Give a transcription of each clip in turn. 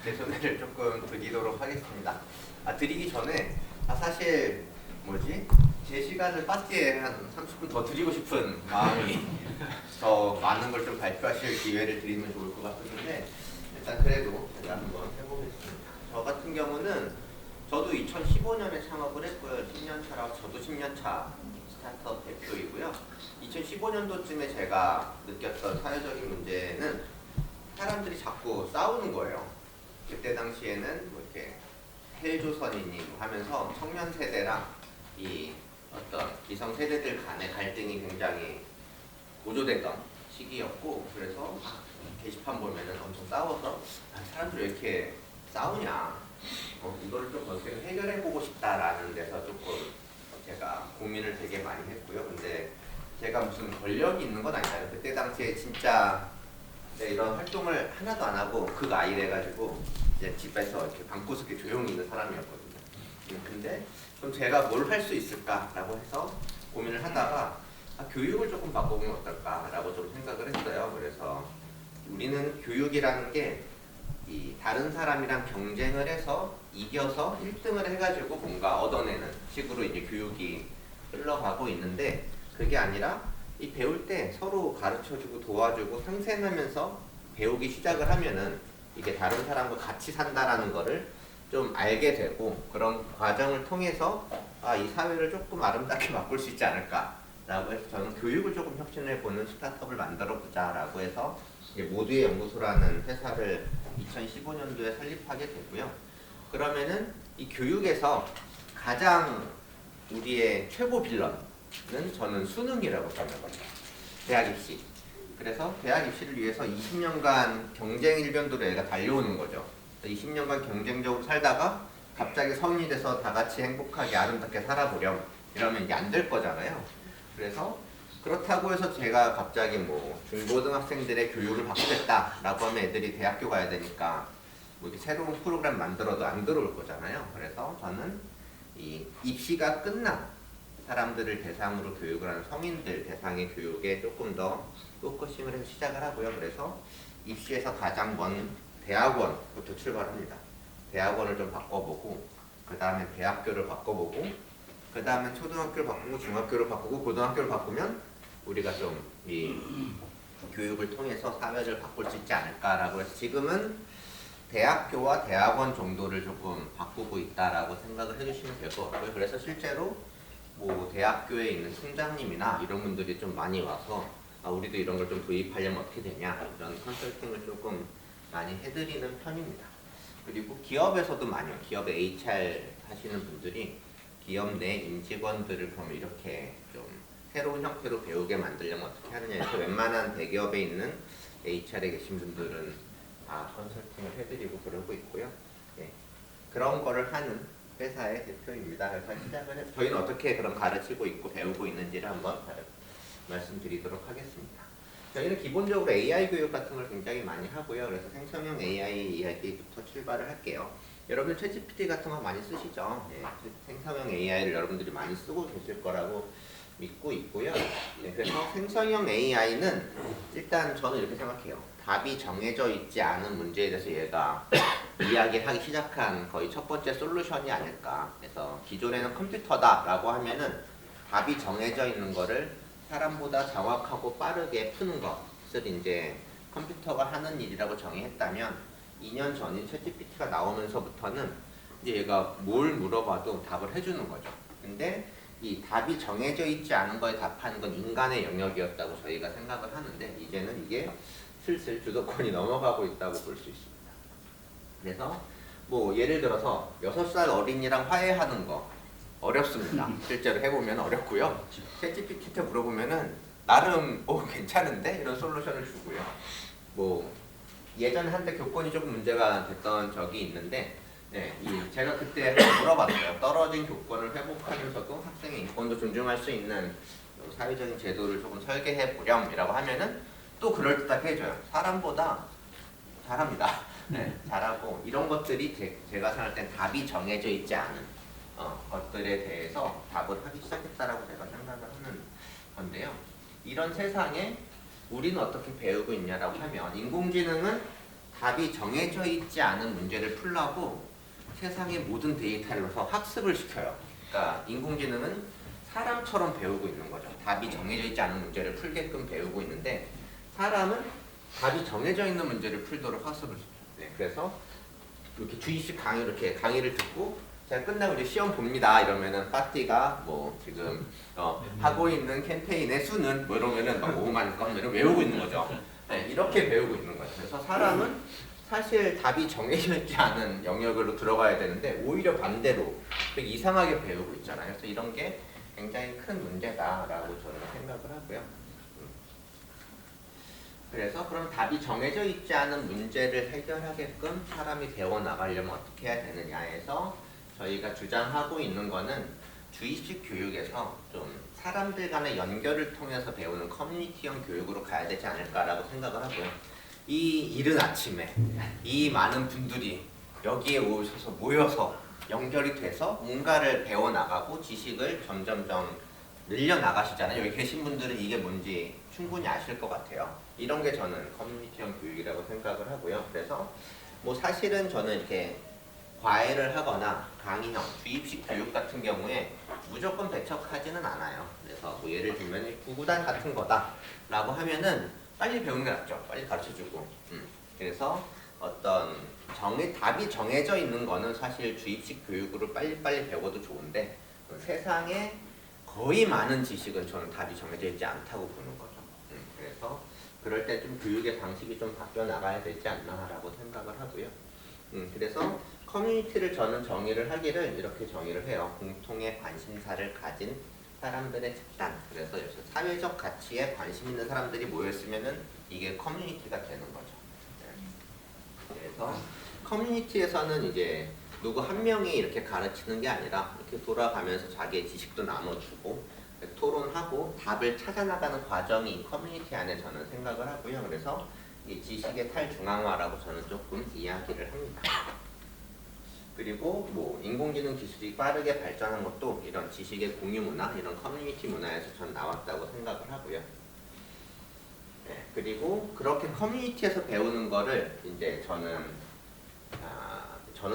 제 소개를 조금 드리도록 하겠습니다. 드리기 전에 사실 제 시간을 파티에 한 30분 더 드리고 싶은 마음이 더 많은 걸 좀 발표하실 기회를 드리면 좋을 것 같은데 일단 그래도 제가 한번 해보겠습니다. 저 같은 경우는 저도 2015년에 창업을 했고요. 10년 차라고 저도 10년 차 스타트업 대표이고요. 2015년도쯤에 제가 느꼈던 사회적인 문제는 사람들이 자꾸 싸우는 거예요. 그때 당시에는 뭐 이렇게 헬조선이니 하면서 청년 세대랑 이 어떤 기성 세대들 간의 갈등이 굉장히 고조되던 시기였고, 그래서 게시판 보면은 엄청 싸워서 사람들이 왜 이렇게 싸우냐, 이거를 좀 어떻게 해결해보고 싶다라는 데서 조금 제가 고민을 되게 많이 했고요. 근데 제가 무슨 권력이 있는 건 아니잖아요. 그때 당시에 진짜 이런 활동을 하나도 안 하고 극아이를 해가지고 이제 집에서 이렇게 방구석에 조용히 있는 사람이었거든요. 근데 그럼 제가 뭘 할 수 있을까라고 해서 고민을 하다가 교육을 조금 바꿔보면 어떨까라고 좀 생각을 했어요. 그래서 우리는 교육이라는 게 이 다른 사람이랑 경쟁을 해서 이겨서 1등을 해가지고 뭔가 얻어내는 식으로 이제 교육이 흘러가고 있는데, 그게 아니라 이 배울 때 서로 가르쳐주고 도와주고 상생하면서 배우기 시작을 하면은 이게 다른 사람과 같이 산다라는 거를 좀 알게 되고, 그런 과정을 통해서 이 사회를 조금 아름답게 바꿀 수 있지 않을까라고 해서 저는 교육을 조금 혁신해보는 스타트업을 만들어보자라고 해서 모두의 연구소라는 회사를 2015년도에 설립하게 되고요. 그러면은 이 교육에서 가장 우리의 최고 빌런은 저는 수능이라고 생각합니다. 대학 입시. 그래서 대학 입시를 위해서 20년간 경쟁 일변도로 애가 달려오는 거죠. 20년간 경쟁적으로 살다가 갑자기 성인이 돼서 다 같이 행복하게 아름답게 살아보렴 이러면 이게 안 될 거잖아요. 그래서 그렇다고 해서 제가 갑자기 뭐 중고등학생들의 교육을 바꾸겠다라고 하면 애들이 대학교 가야 되니까 뭐 이렇게 새로운 프로그램 만들어도 안 들어올 거잖아요. 그래서 저는 이 입시가 끝난 사람들을 대상으로 교육을 하는 성인들 대상의 교육에 조금 더 포커싱을 해서 시작을 하고요. 그래서 입시에서 가장 먼 대학원부터 출발합니다. 대학원을 좀 바꿔보고, 그 다음에 대학교를 바꿔보고, 그 다음에 초등학교를 바꾸고 중학교를 바꾸고 고등학교를 바꾸면 우리가 좀 이 교육을 통해서 사회를 바꿀 수 있지 않을까라고 해서 지금은 대학교와 대학원 정도를 조금 바꾸고 있다라고 생각을 해주시면 될 것 같고요. 그래서 실제로 뭐 대학교에 있는 총장님이나 이런 분들이 좀 많이 와서 우리도 이런 걸 좀 도입하려면 어떻게 되냐 이런 컨설팅을 조금 많이 해드리는 편입니다. 그리고 기업에서도 많이 와요. 기업에 HR 하시는 분들이 기업 내 임직원들을 그러면 이렇게 좀 새로운 형태로 배우게 만들려면 어떻게 하느냐 해서 웬만한 대기업에 있는 HR에 계신 분들은 다 컨설팅을 해드리고 그러고 있고요. 네. 그런 거를 하는 회사의 대표입니다. 그래서 시작을 해서 저희는 어떻게 그런 가르치고 있고 배우고 있는지를 한번 말씀드리도록 하겠습니다. 저희는 기본적으로 AI 교육 같은 걸 굉장히 많이 하고요. 그래서 생성형 AI 이야기부터 출발을 할게요. 여러분들 챗GPT 같은 거 많이 쓰시죠? 네, 생성형 AI를 여러분들이 많이 쓰고 계실 거라고 믿고 있고요. 네, 그래서 생성형 AI는 일단 저는 이렇게 생각해요. 답이 정해져 있지 않은 문제에 대해서 얘가 이야기하기 시작한 거의 첫 번째 솔루션이 아닐까. 그래서 기존에는 컴퓨터다라고 하면은 답이 정해져 있는 거를 사람보다 정확하고 빠르게 푸는 것을 이제 컴퓨터가 하는 일이라고 정의했다면 2년 전인 챗GPT가 나오면서부터는 이제 얘가 뭘 물어봐도 답을 해주는 거죠. 근데 이 답이 정해져 있지 않은 거에 답하는 건 인간의 영역이었다고 저희가 생각을 하는데 이제는 이게 슬슬 주도권이 넘어가고 있다고 볼 수 있습니다. 그래서 뭐 예를 들어서 6살 어린이랑 화해하는 거 어렵습니다. 실제로 해보면 어렵고요. 챗GPT한테 물어보면은 나름 괜찮은데? 이런 솔루션을 주고요. 뭐 예전에 한때 교권이 조금 문제가 됐던 적이 있는데 제가 그때 물어봤어요. 떨어진 교권을 회복하면서도 학생의 인권도 존중할 수 있는 사회적인 제도를 조금 설계해 보렴이라고 하면은 또 그럴듯하게 해줘요. 사람보다 잘합니다. 잘하고 이런 것들이 제가 생각할 땐 답이 정해져 있지 않은 것들에 대해서 답을 하기 시작했다라고 제가 생각을 하는 건데요. 이런 세상에 우리는 어떻게 배우고 있냐라고 하면 인공지능은 답이 정해져 있지 않은 문제를 풀라고 세상의 모든 데이터를 넣어서 학습을 시켜요. 그러니까 인공지능은 사람처럼 배우고 있는 거죠. 답이 정해져 있지 않은 문제를 풀게끔 배우고 있는데 사람은 답이 정해져 있는 문제를 풀도록 학습을 시켜요. 네, 그래서 이렇게 주입식 강의 이렇게 강의를 듣고 제가 끝나고 이제 시험 봅니다. 이러면은 파티가 뭐 지금 하고 있는 캠페인의 수는 뭐 이러면은 막 5만 건 이런 외우고 있는 거죠. 네, 이렇게 배우고 있는 거죠. 그래서 사람은 사실 답이 정해져 있지 않은 영역으로 들어가야 되는데 오히려 반대로 되게 이상하게 배우고 있잖아요. 그래서 이런 게 굉장히 큰 문제다라고 저는 생각을 하고요. 그래서 그럼 답이 정해져 있지 않은 문제를 해결하게끔 사람이 배워나가려면 어떻게 해야 되느냐에서 저희가 주장하고 있는 거는 주입식 교육에서 좀 사람들 간의 연결을 통해서 배우는 커뮤니티형 교육으로 가야 되지 않을까라고 생각을 하고요. 이 이른 아침에 이 많은 분들이 여기에 오셔서 모여서 연결이 돼서 뭔가를 배워나가고 지식을 점점점 늘려나가시잖아요. 여기 계신 분들은 이게 뭔지 충분히 아실 것 같아요. 이런 게 저는 커뮤니티형 교육이라고 생각을 하고요. 그래서 뭐 사실은 저는 이렇게 과외를 하거나 강의형, 주입식 교육 같은 경우에 무조건 배척하지는 않아요. 그래서 뭐 예를 들면 구구단 같은 거다라고 하면은 빨리 배우는 게 낫죠. 빨리 가르쳐주고. 그래서 어떤 답이 정해져 있는 거는 사실 주입식 교육으로 빨리빨리 배워도 좋은데 세상에 거의 많은 지식은 저는 답이 정해져 있지 않다고 보는 거죠. 그래서 그럴 때 좀 교육의 방식이 좀 바뀌어 나가야 되지 않나라고 생각을 하고요. 그래서 커뮤니티를 저는 정의를 하기를 이렇게 정의를 해요. 공통의 관심사를 가진 사람들의 집단. 그래서 사회적 가치에 관심 있는 사람들이 모였으면은 이게 커뮤니티가 되는 거죠. 그래서 커뮤니티에서는 이제 누구 한 명이 이렇게 가르치는 게 아니라 이렇게 돌아가면서 자기의 지식도 나눠주고 토론하고 답을 찾아나가는 과정이 커뮤니티 안에 저는 생각을 하고요. 그래서 이 지식의 탈중앙화라고 저는 조금 이야기를 합니다. 그리고 뭐 인공지능 기술이 빠르게 발전한 것도 이런 지식의 공유 문화, 이런 커뮤니티 문화에서 전 나왔다고 생각을 하고요. 네, 그리고 그렇게 커뮤니티에서 배우는 거를 이제 저는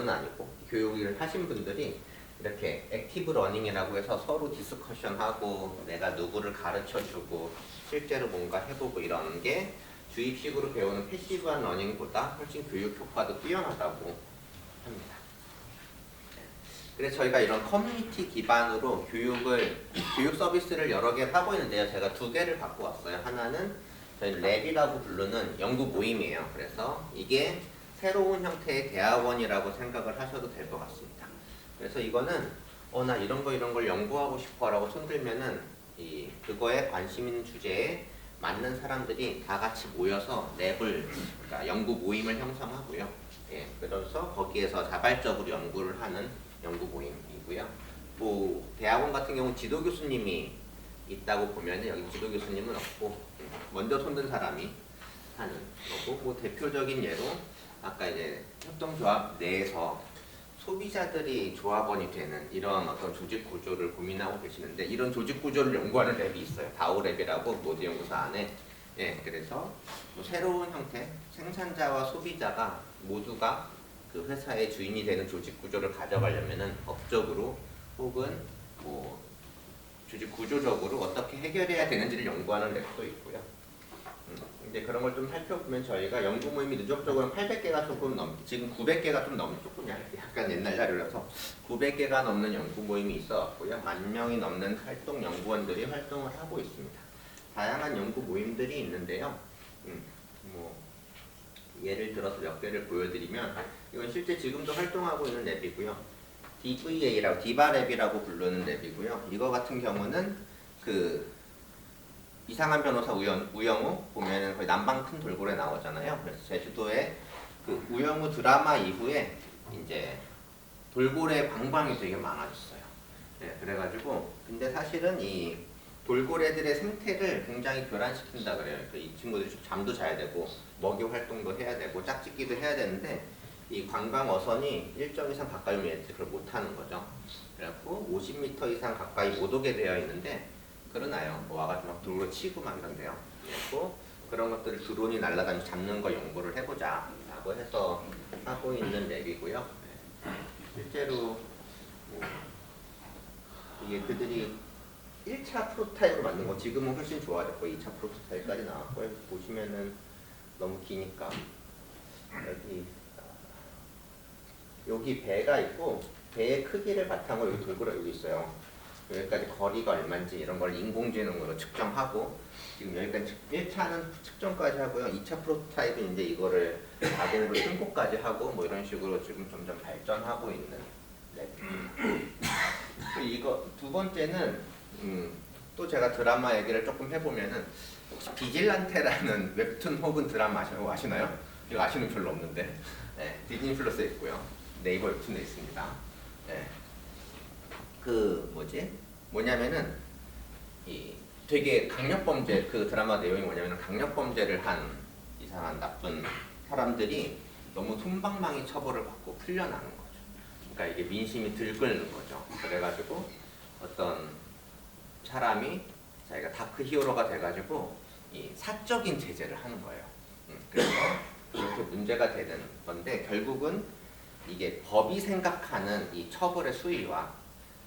아니고 교육을 하신 분들이 이렇게 액티브 러닝이라고 해서 서로 디스커션하고 내가 누구를 가르쳐주고 실제로 뭔가 해보고 이런 게 주입식으로 배우는 패시브한 러닝보다 훨씬 교육 효과도 뛰어나다고 합니다. 그래서 저희가 이런 커뮤니티 기반으로 교육 서비스를 여러 개를 하고 있는데요. 제가 2개를 갖고 왔어요. 하나는 저희 랩이라고 부르는 연구 모임이에요. 그래서 이게 새로운 형태의 대학원이라고 생각을 하셔도 될 것 같습니다. 그래서 이거는 나 이런 걸 연구하고 싶어라고 손들면은 그거에 관심 있는 주제에 맞는 사람들이 다 같이 모여서 랩을, 그러니까 연구 모임을 형성하고요. 예, 그래서 거기에서 자발적으로 연구를 하는 연구 모임이고요. 뭐 대학원 같은 경우 지도 교수님이 있다고 보면은 여기 지도 교수님은 없고 먼저 손든 사람이 하는 거고, 뭐 대표적인 예로 아까 이제 협동조합 내에서 소비자들이 조합원이 되는 이런 어떤 조직 구조를 고민하고 계시는데 이런 조직 구조를 연구하는 랩이 있어요. 다오랩이라고 모두 연구소 안에. 예, 그래서 뭐 새로운 형태, 생산자와 소비자가 모두가 그 회사의 주인이 되는 조직 구조를 가져가려면은 법적으로 혹은 뭐 조직 구조적으로 어떻게 해결해야 되는지를 연구하는 랩도 있고요. 이제 그런 걸 좀 살펴보면 저희가 연구 모임이 누적적으로 800개가 조금 지금 900개가 좀 조금 약간 옛날 자료라서 900개가 넘는 연구 모임이 있어왔고요. 10,000명이 넘는 활동 연구원들이 활동을 하고 있습니다. 다양한 연구 모임들이 있는데요. 뭐 예를 들어서 몇 개를 보여드리면 이건 실제 지금도 활동하고 있는 랩이고요. DVA라고 디바랩이라고 부르는 랩이고요. 이거 같은 경우는 그 이상한 변호사 우영우 보면은 거의 남방 큰 돌고래 나오잖아요. 그래서 제주도에 그 우영우 드라마 이후에 이제 돌고래 방방이 되게 많아졌어요. 네, 그래가지고 근데 사실은 이 돌고래들의 생태를 굉장히 교란시킨다 그래요. 이 친구들이 잠도 자야 되고 먹이 활동도 해야 되고 짝짓기도 해야 되는데 이 관광 어선이 일정 이상 가까이 오면 얘들이 그걸 못하는 거죠. 그래갖고 50m 이상 가까이 못 오게 되어 있는데 그러나요. 뭐 와가지고 막 돌로 치고 막 이런데요. 그래서 그런 것들을 드론이 날아다니면서 잡는 거 연구를 해보자. 라고 해서 하고 있는 랩이고요. 실제로 뭐 이게 그들이 1차 프로토타입으로 만든 거 지금은 훨씬 좋아졌고 2차 프로토타입까지 나왔고요. 보시면은 너무 기니까 여기 배가 있고 배의 크기를 바탕으로 여기 돌고래 여기 있어요. 여기까지 거리가 얼마인지 이런 걸 인공지능으로 측정하고 지금 여기까지 1차는 측정까지 하고요. 2차 프로토타입은 이제 이거를 자동으로 승고까지 하고 뭐 이런 식으로 지금 점점 발전하고 있는 이거 두 번째는 또 제가 드라마 얘기를 조금 해보면은 혹시 비질란테라는 웹툰 혹은 드라마 아시나요? 이거 아시는 별로 없는데 네, 디즈니 플러스에 있고요. 네이버 웹툰에 있습니다. 네. 뭐냐면은 이 되게 강력범죄 그 드라마 내용이 뭐냐면은 강력범죄를 한 이상한 나쁜 사람들이 너무 솜방망이 처벌을 받고 풀려나는 거죠. 그러니까 이게 민심이 들끓는 거죠. 그래가지고 어떤 사람이 자기가 다크 히어로가 돼가지고 이 사적인 제재를 하는 거예요. 그래서 이렇게 문제가 되는 건데 결국은 이게 법이 생각하는 이 처벌의 수위와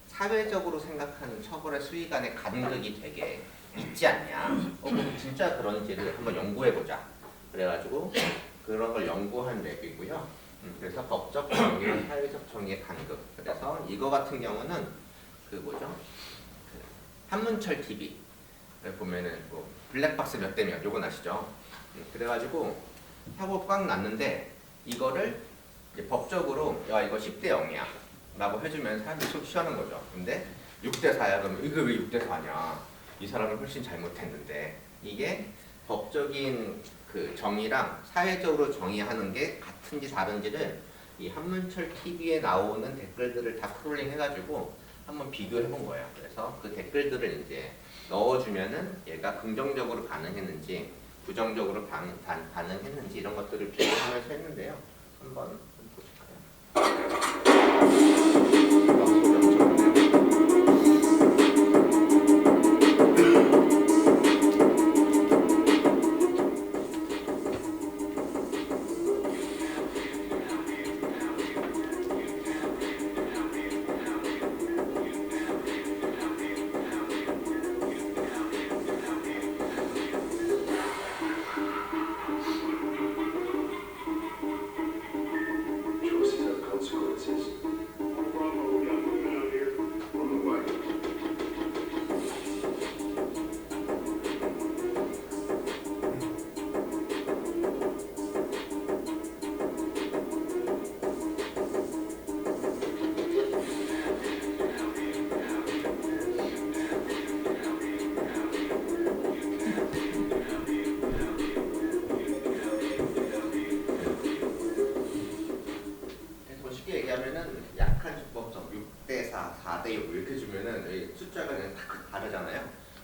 사회적으로 생각하는 처벌의 수위 간의 간극이 되게 있지 않냐. 진짜 그런지를 한번 연구해보자. 그래가지고 그런 걸 연구한 랩이고요. 그래서 법적 정의와 사회적 정의의 간극. 그래서 이거 같은 경우는 그 한문철 TV 보면은 뭐 블랙박스 몇 대 몇 요건 아시죠? 그래가지고 사고 꽉 났는데 이거를 이제 법적으로 야 이거 10대 0이야 라고 해주면 사람들이 속 시원한 거죠. 근데 6대 4야 그러면 이거 왜 6대 4냐? 이 사람은 훨씬 잘못했는데 이게 법적인 그 정의랑 사회적으로 정의하는 게 같은지 다른지를 이 한문철 TV에 나오는 댓글들을 다 크롤링 해가지고 한번 비교해 본 거예요. 그래서 그 댓글들을 이제 넣어주면은 얘가 긍정적으로 반응했는지 부정적으로 반응했는지 이런 것들을 비교하면서 했는데요. 한번 보실까요?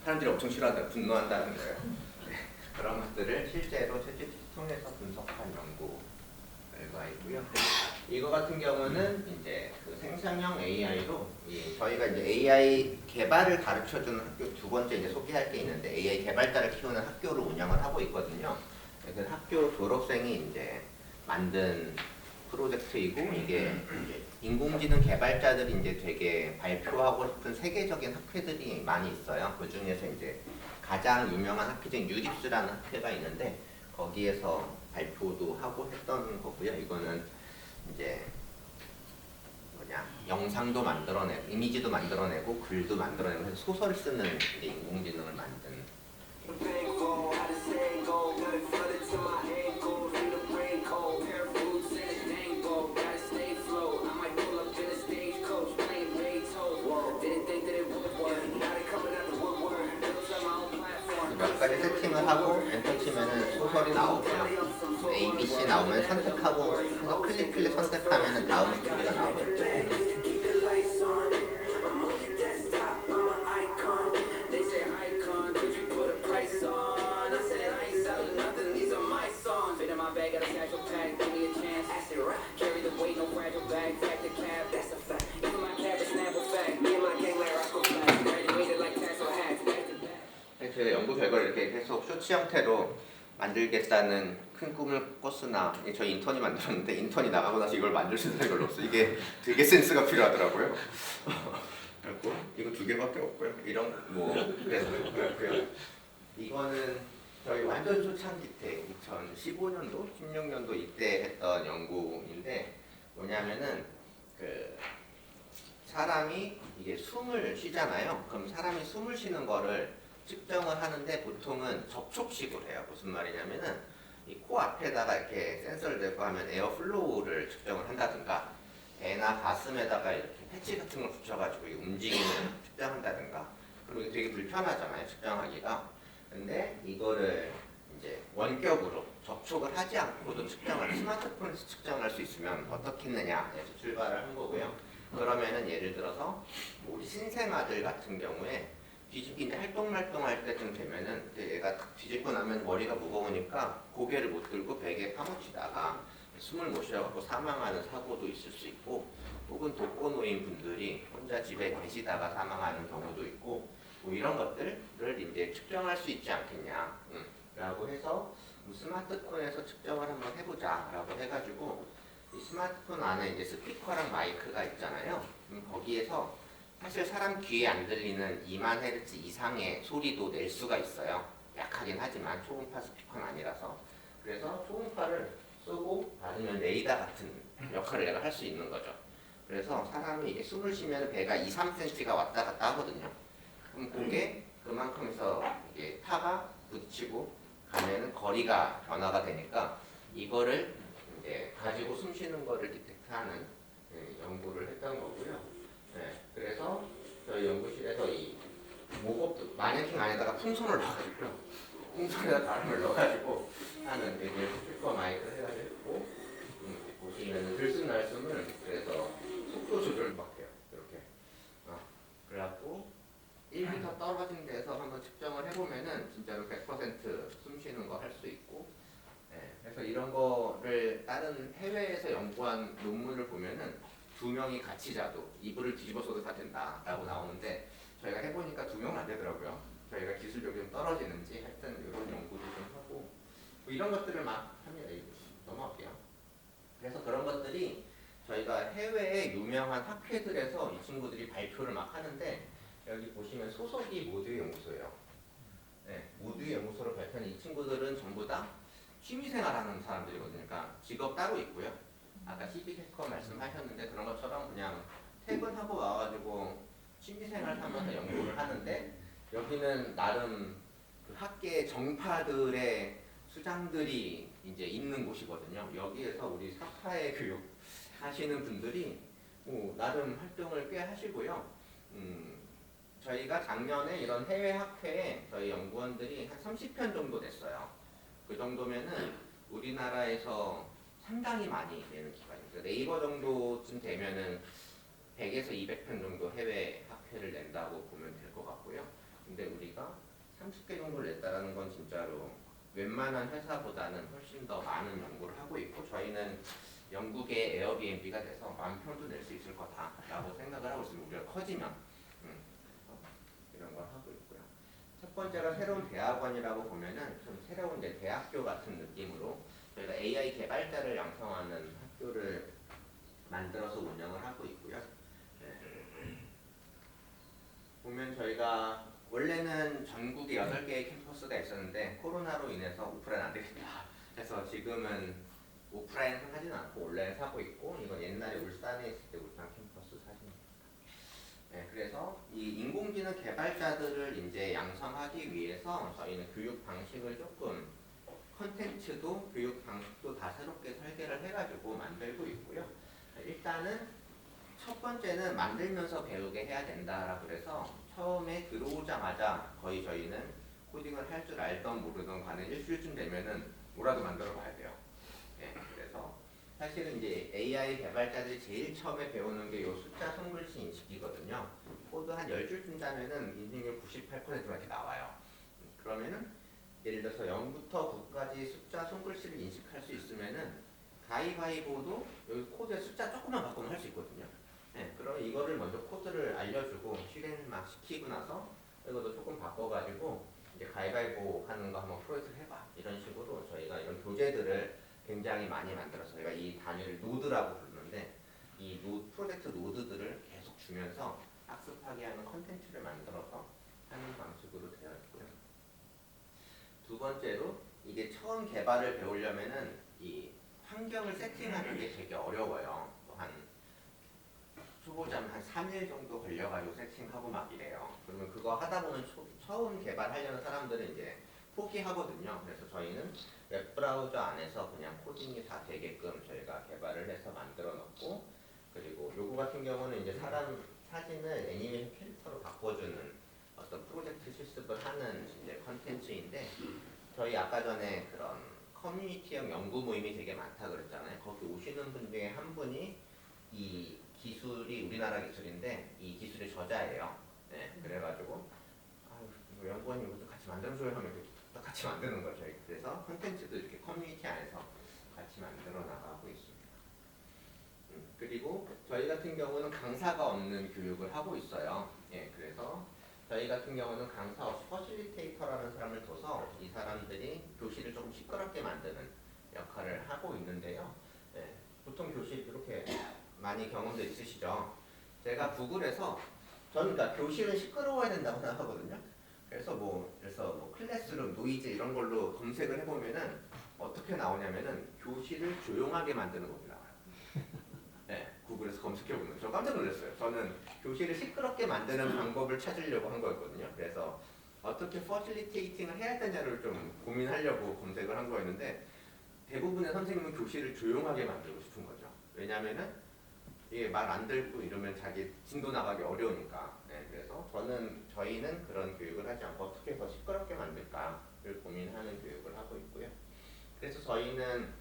사람들이 엄청 싫어한다, 분노한다는 거예요. 그런 것들을 실제로 채찍 통해서 분석한 연구 결과이고요. 이거 같은 경우는 이제 그 생성형 AI로 저희가 이제 AI 개발을 가르쳐주는 학교 두 번째 이제 소개할 게 있는데 AI 개발자를 키우는 학교를 운영을 하고 있거든요. 그 학교 졸업생이 이제 만든 프로젝트이고 이게 이제 인공지능 개발자들이 이제 되게 발표하고 싶은 세계적인 학회들이 많이 있어요. 그 중에서 이제 가장 유명한 학회 중에 유립스라는 학회가 있는데 거기에서 발표도 하고 했던 거고요. 이거는 이제 영상도 만들어내고 이미지도 만들어내고 글도 만들어내고 해서 소설을 쓰는 이제 인공지능을 만든 몇 가지 세팅을 하고 엔터 치면은 소설이 나오고요. A, B, C 나오면 선택하고 해서 클릭 선택하면은 다음 스토리가 나오겠죠. 제가 연구 결과를 이렇게 계속 쇼츠 형태로 만들겠다는 큰 꿈을 꿨으나 저희 인턴이 만들었는데 인턴이 나가고 나서 이걸 만들 수 있는 사람이 별로 없어. 이게 되게 센스가 필요하더라고요. 그리고 이거 2개밖에 없고요. 이런 뭐 그래서 그렇고요. 이거는 저희 완전 초창기 때 2015년도, 16년도 이때 했던 연구인데 뭐냐면은 그 사람이 이게 숨을 쉬잖아요. 그럼 사람이 숨을 쉬는 거를 측정을 하는데 보통은 접촉식으로 해요. 무슨 말이냐면은 이 코 앞에다가 이렇게 센서를 대고 하면 에어플로우를 측정을 한다든가 배나 가슴에다가 이렇게 패치 같은 걸 붙여가지고 움직임을 측정한다든가 그리고 이게 되게 불편하잖아요. 측정하기가. 근데 이거를 이제 원격으로 접촉을 하지 않고도 측정을 스마트폰에서 측정할 수 있으면 어떻겠느냐에서 출발을 한 거고요. 그러면은 예를 들어서 뭐 우리 신생아들 같은 경우에 뒤집기 이제 활동할 때쯤 되면은 얘가 뒤집고 나면 머리가 무거우니까 고개를 못 들고 베개에 파묻히다가 숨을 못 쉬어갖고 사망하는 사고도 있을 수 있고 혹은 독거노인 분들이 혼자 집에 계시다가 사망하는 경우도 있고 뭐 이런 것들을 이제 측정할 수 있지 않겠냐 라고 해서 스마트폰에서 측정을 한번 해보자 라고 해가지고 이 스마트폰 안에 이제 스피커랑 마이크가 있잖아요. 거기에서 사실 사람 귀에 안 들리는 2만 헤르츠 이상의 소리도 낼 수가 있어요. 약하긴 하지만 초음파 스피커는 아니라서. 그래서 초음파를 쏘고 받으면 레이더 같은 역할을 내가 할 수 있는 거죠. 그래서 사람이 이게 숨을 쉬면 배가 2, 3cm가 왔다 갔다 하거든요. 그럼 그게 그만큼에서 이게 타가 부딪히고 가면은 거리가 변화가 되니까 이거를 이제 가지고 숨 쉬는 거를 디텍트하는 연구를 했던 거고요. 네, 그래서 저희 연구실에서 이 목업 마네킹 안에다가 풍선을 넣어가지고요. 풍선에다 바람을 넣어가지고 하는 이제 스피커 마이크를 해가지고 보시면 들숨날숨을 그래서 속도 조절을 막 해요. 이렇게. 그래갖고 1m 떨어진 데서 한번 측정을 해보면은 진짜로 100%숨 쉬는 거 할 수 있고. 네, 그래서 이런 거를 다른 해외에서 연구한 논문을 보면은 2명이 같이 자도 이불을 뒤집어서도 다 된다라고 나오는데 저희가 해보니까 2명은 안 되더라고요. 저희가 기술력이 좀 떨어지는지 하여튼 이런 연구도 좀 하고 뭐 이런 것들을 막 합니다. 넘어갈게요. 그래서 그런 것들이 저희가 해외의 유명한 학회들에서 이 친구들이 발표를 막 하는데 여기 보시면 소속이 모두의 연구소예요. 네, 모두의 연구소로 발표하는 이 친구들은 전부 다 취미생활하는 사람들이거든요. 그러니까 직업 따로 있고요. 아까 CB 캐커 말씀하셨는데 그런 것처럼 그냥 퇴근하고 와가지고 취미생활 하면서 연구를 하는데 여기는 나름 그 학계 정파들의 수장들이 이제 있는 곳이거든요. 여기에서 우리 사파의 교육 하시는 분들이 뭐 나름 활동을 꽤 하시고요. 저희가 작년에 이런 해외 학회에 저희 연구원들이 한 30편 정도 냈어요. 그 정도면은 우리나라에서 상당히 많이 내는 기관입니다. 네이버 정도쯤 되면은 100에서 200편 정도 해외 학회를 낸다고 보면 될 것 같고요. 근데 우리가 30개 정도를 냈다라는 건 진짜로 웬만한 회사보다는 훨씬 더 많은 연구를 하고 있고 저희는 영국의 에어비앤비가 돼서 10,000편도 낼 수 있을 거다라고 생각을 하고 있습니다. 우리가 커지면 이런 걸 하고 있고요. 첫 번째가 새로운 대학원이라고 보면은 좀 새로운 이제 대학교 같은 느낌으로 저희가 AI 개발자를 양성하는 학교를 만들어서 운영을 하고 있고요. 네. 보면 저희가 원래는 전국에 8개의 캠퍼스가 있었는데 코로나로 인해서 오프라인 안 되겠다. 그래서 지금은 오프라인 하지는 않고 온라인 하고 있고 이건 옛날에 울산에 있을 때 울산 캠퍼스 사진입니다. 네, 그래서 이 인공지능 개발자들을 이제 양성하기 위해서 저희는 교육 방식을 조금 컨텐츠도 교육 방식도 다 새롭게 설계를 해가지고 만들고 있고요. 일단은 첫 번째는 만들면서 배우게 해야 된다라고 그래서 처음에 들어오자마자 거의 저희는 코딩을 할 줄 알던 모르던 간에 일주일쯤 되면은 뭐라도 만들어 봐야 돼요. 네, 그래서 사실은 이제 AI 개발자들이 제일 처음에 배우는 게 요 숫자 손글씨 인식이거든요. 코드 한 10줄쯤 짜면은 인식률 98%가 이렇게 나와요. 그러면은 예를 들어서 0부터 9까지 숫자 손글씨를 인식할 수 있으면은 가위바위보도 여기 코드에 숫자 조금만 바꾸면 할 수 있거든요. 네, 그럼 이거를 먼저 코드를 알려주고 실행을 막 시키고 나서 이것도 조금 바꿔가지고 이렇게 가위바위보 하는 거 한번 프로젝트 해봐 이런 식으로 저희가 이런 교재들을 굉장히 많이 만들어서 저희가 이 단위를 노드라고 부르는데 이 프로젝트 노드들을 계속 주면서 학습하게 하는 컨텐츠를 만들어서 하는 방식으로 되어 있고요. 두 번째로 이게 처음 개발을 배우려면은 이 환경을 세팅하는 게 되게 어려워요. 한 초보자면 한 3일 정도 걸려가지고 세팅하고 막 이래요. 그러면 그거 하다 보면 처음 개발하려는 사람들은 이제 포기하거든요. 그래서 저희는 웹브라우저 안에서 그냥 코딩이 다 되게끔 저희가 개발을 해서 만들어 놓고, 그리고 요거 같은 경우는 이제 사람 사진을 애니메이션 캐릭터로 바꿔주는 어떤 프로젝트 실습을 하는 이제 컨텐츠인데, 저희 아까 전에 그런 커뮤니티형 연구 모임이 되게 많다 그랬잖아요. 거기 오시는 분 중에 한 분이 이 기술이 우리나라 기술인데 이 기술의 저자예요. 네, 그래가지고 연구원님 이것도 같이 만들어줘요 하면 이렇게 같이 만드는 거죠. 그래서 콘텐츠도 이렇게 커뮤니티 안에서 같이 만들어 나가고 있습니다. 그리고 저희 같은 경우는 강사가 없는 교육을 하고 있어요. 예, 그래서 저희 같은 경우는 강사 없이 퍼실리테이터라는 사람을 둬서 이 사람들이 교실을 조금 시끄럽게 만드는 역할을 하고 있는데요. 예, 보통 교실 이렇게 많이 경험도 있으시죠? 제가 구글에서 저는 그러니까 교실은 시끄러워야 된다고 생각하거든요. 그래서 뭐 클래스룸, 노이즈 이런 걸로 검색을 해보면은 어떻게 나오냐면은 교실을 조용하게 만드는 법이 나와요. 네, 구글에서 검색해보면 저 깜짝 놀랐어요. 저는 교실을 시끄럽게 만드는 방법을 찾으려고 한 거였거든요. 그래서 어떻게 퍼실리테이팅을 해야 되냐를 좀 고민하려고 검색을 한 거였는데 대부분의 선생님은 교실을 조용하게 만들고 싶은 거죠. 왜냐면은 이게 말 안 듣고 이러면 자기 진도 나가기 어려우니까. 네, 그래서 저희는 그런 교육을 하지 않고 어떻게 더 시끄럽게 만들까를 고민하는 교육을 하고 있고요. 그래서 저희는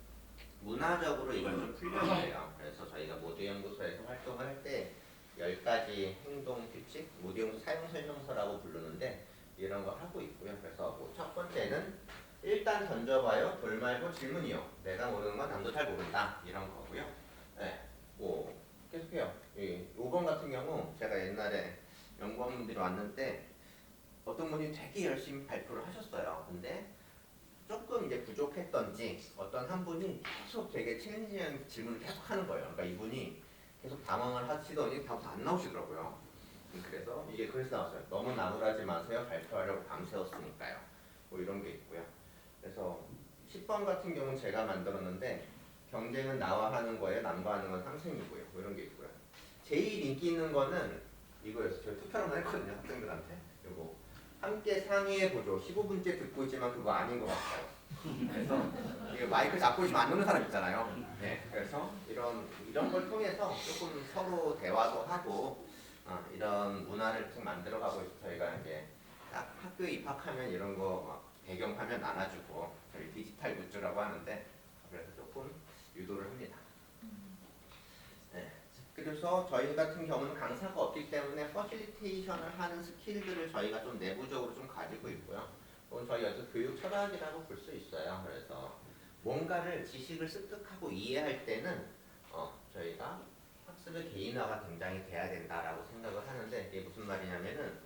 문화적으로 이걸 좀 풀려요. 그래서 저희가 모드연구소에서 활동을 할 때 10가지 행동 규칙, 모드연구소 사용 설명서라고 부르는데 이런 거 하고 있고요. 그래서 뭐 첫 번째는 일단 던져봐요. 돌 말고 질문이요. 내가 모르는 건 남도 잘 모른다. 이런 거고요. 네, 뭐 계속해요. 5번 같은 경우 제가 옛날에 연구원분들이 왔는데 어떤 분이 되게 열심히 발표를 하셨어요. 근데 조금 이제 부족했던지 어떤 한 분이 계속 되게 챌린지한 질문을 계속 하는 거예요. 그러니까 이분이 계속 당황을 하시더니 답도 안 나오시더라고요. 그래서 이게 그래서 나왔어요. 너무 나무라지 마세요. 발표하려고 밤새웠으니까요. 뭐 이런 게 있고요. 그래서 10번 같은 경우는 제가 만들었는데 경쟁은 나와 하는 거예요. 남과 하는 건 상생이고요. 뭐 이런 게 있고요. 제일 인기 있는 거는 이거였어요. 저희 투표를 한번 했거든요. 학생들한테. 요거. 함께 상의해보죠. 15분째 듣고 있지만 그거 아닌 것 같아요. 그래서 이게 마이크 잡고 있으면 안 듣는 사람 있잖아요. 네, 그래서 이런 걸 통해서 조금 서로 대화도 하고 이런 문화를 좀 만들어가고 있어요. 저희가 이제 딱 학교에 입학하면 이런 거 막 배경화면 나눠주고 저희 디지털 굿즈라고 하는데 그래서 조금 유도를 합니다. 네. 그래서 저희 같은 경우는 강사가 없기 때문에 퍼실리테이션을 하는 스킬들을 저희가 좀 내부적으로 좀 가지고 있고요. 그건 저희 어떤 교육 철학이라고 볼 수 있어요. 그래서 뭔가를 지식을 습득하고 이해할 때는 저희가 학습의 개인화가 굉장히 돼야 된다라고 생각을 하는데 이게 무슨 말이냐면은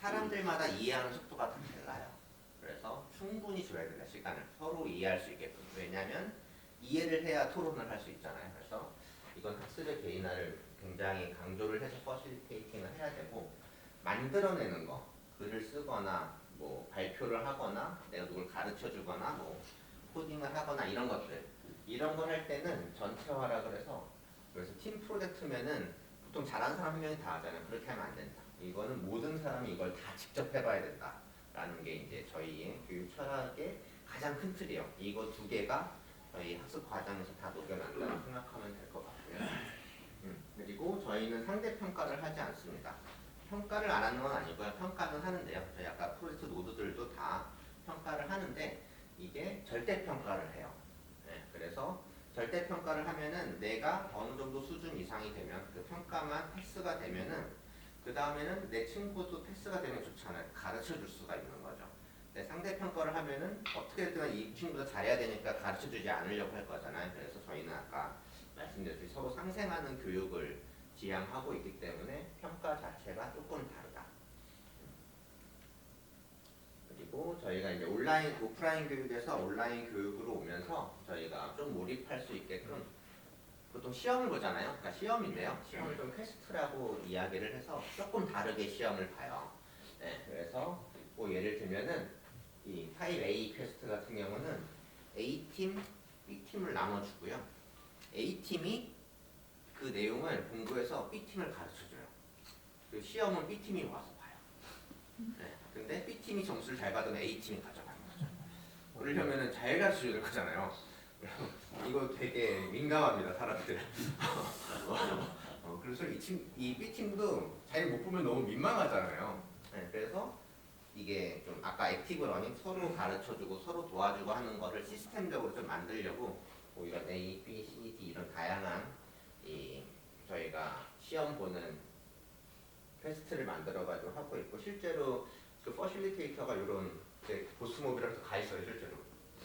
사람들마다 이해하는 속도가 다 달라요. 그래서 충분히 줘야 된다. 시간을 서로 이해할 수 있게끔. 왜냐하면 이해를 해야 토론을 할 수 있잖아요. 그래서 이건 학습의 개인화를 굉장히 강조를 해서 퍼실리테이팅을 해야 되고 만들어내는 거, 글을 쓰거나 뭐 발표를 하거나 내가 누굴 가르쳐 주거나 뭐 코딩을 하거나 이런 것들 이런 걸 할 때는 전체화라 그래서 팀 프로젝트면은 보통 잘하는 사람 한 명이 다 하잖아요. 그렇게 하면 안 된다. 이거는 모든 사람이 이걸 다 직접 해봐야 된다라는 게 이제 저희의 교육 철학의 가장 큰 틀이에요. 이거 두 개가 저희 학습 과정에서 다 녹여낸다고 생각하면 될 것 같고요. 그리고 저희는 상대평가를 하지 않습니다. 평가를 안 하는 건 아니고요. 평가는 하는데요. 저희 아까 프로젝트 노드들도 다 평가를 하는데 이게 절대평가를 해요. 네, 그래서 절대평가를 하면은 내가 어느 정도 수준 이상이 되면 그 평가만 패스가 되면은 그 다음에는 내 친구도 패스가 되면 좋잖아요. 가르쳐 줄 수가 있는 거죠. 상대평가를 하면은 어떻게든 이 친구가 잘해야 되니까 가르쳐주지 않으려고 할 거잖아요. 그래서 저희는 아까 말씀드렸듯이 서로 상생하는 교육을 지향하고 있기 때문에 평가 자체가 조금 다르다. 그리고 그리고 저희가 이제 온라인, 오프라인 교육에서 온라인 교육으로 오면서 저희가 좀 몰입할 수 있게끔 보통 시험을 보잖아요. 그러니까 시험인데요. 시험을 좀 퀘스트라고 이야기를 해서 조금 다르게 시험을 봐요. 네, 그래서 뭐 예를 들면은 이 타입 A 퀘스트 같은 경우는 A팀, B팀을 나눠주고요. A팀이 그 내용을 공부해서 B팀을 가르쳐줘요. 그 시험은 B팀이 와서 봐요. 네, 근데 B팀이 점수를 잘 받으면 A팀이 가져가는 거죠. 그러려면은 잘 가르쳐줘야 될 거잖아요. 이거 되게 민감합니다, 사람들. 그래서 이 B팀도 잘 못 보면 너무 민망하잖아요. 네, 그래서 이게 좀 아까 액티브 러닝 서로 가르쳐주고 서로 도와주고 하는 거를 시스템적으로 좀 만들려고 뭐 이런 A, B, C, D 이런 다양한 이 저희가 시험 보는 퀘스트를 만들어가지고 하고 있고 실제로 그 퍼실리테이터가 이런 보스모빌한테 가 있어요, 실제로.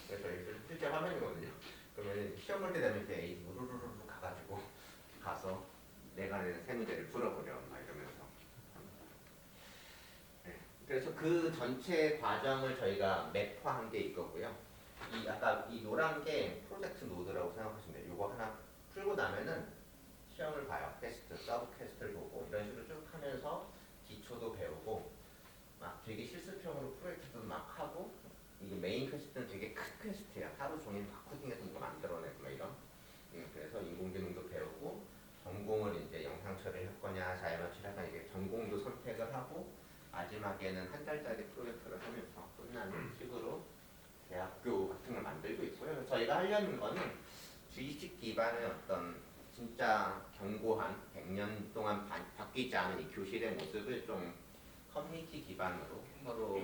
그래서 이게 실제 화면이거든요. 그러면 시험 볼 때 되면 이렇게 우르르르 가가지고 가서 내가 내는 세 문제를 풀어보려 막 이러면서. 네. 그래서 그 전체 과정을 저희가 맵화한 게 있거고요. 이 아까 이 노란 게 프로젝트 노드라고 생각하시면 돼요. 이거 하나 풀고 나면은 시험을 봐요. 퀘스트, 서브 퀘스트를 보고 이런 식으로 쭉 하면서 기초도 배우고 막 되게 실습형으로 프로젝트도 막 하고 이게 메인 퀘스트는 되게 큰 퀘스트야. 하루 종일 막 코딩해서 뭔가 만들어내고 막 이런. 그래서 인공지능도 배우고 전공을 이제 영상 처리를 할 거냐 자이언트를 할 거냐 이게 전공도 선택을 하고 마지막에는 한 달짜리 프로젝트를 하면서 끝나는 식으로 대학교 같은 걸 만들고 있고요. 그래서 저희가 하려는 거는 주의식 기반의 어떤 진짜 견고한 100년 동안 바뀌지 않은 이 교실의 모습을 좀 커뮤니티 기반으로 서로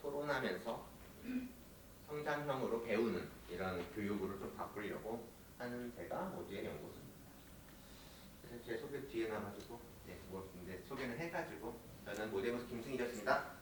토론하면서 성장형으로 배우는 이런 교육으로 좀 바꾸려고 하는 데가 모두의 연구소입니다. 그래서 제 소개 뒤에 나가지고 네, 뭐, 소개는 해가지고 저는 모델모스 김승희였습니다.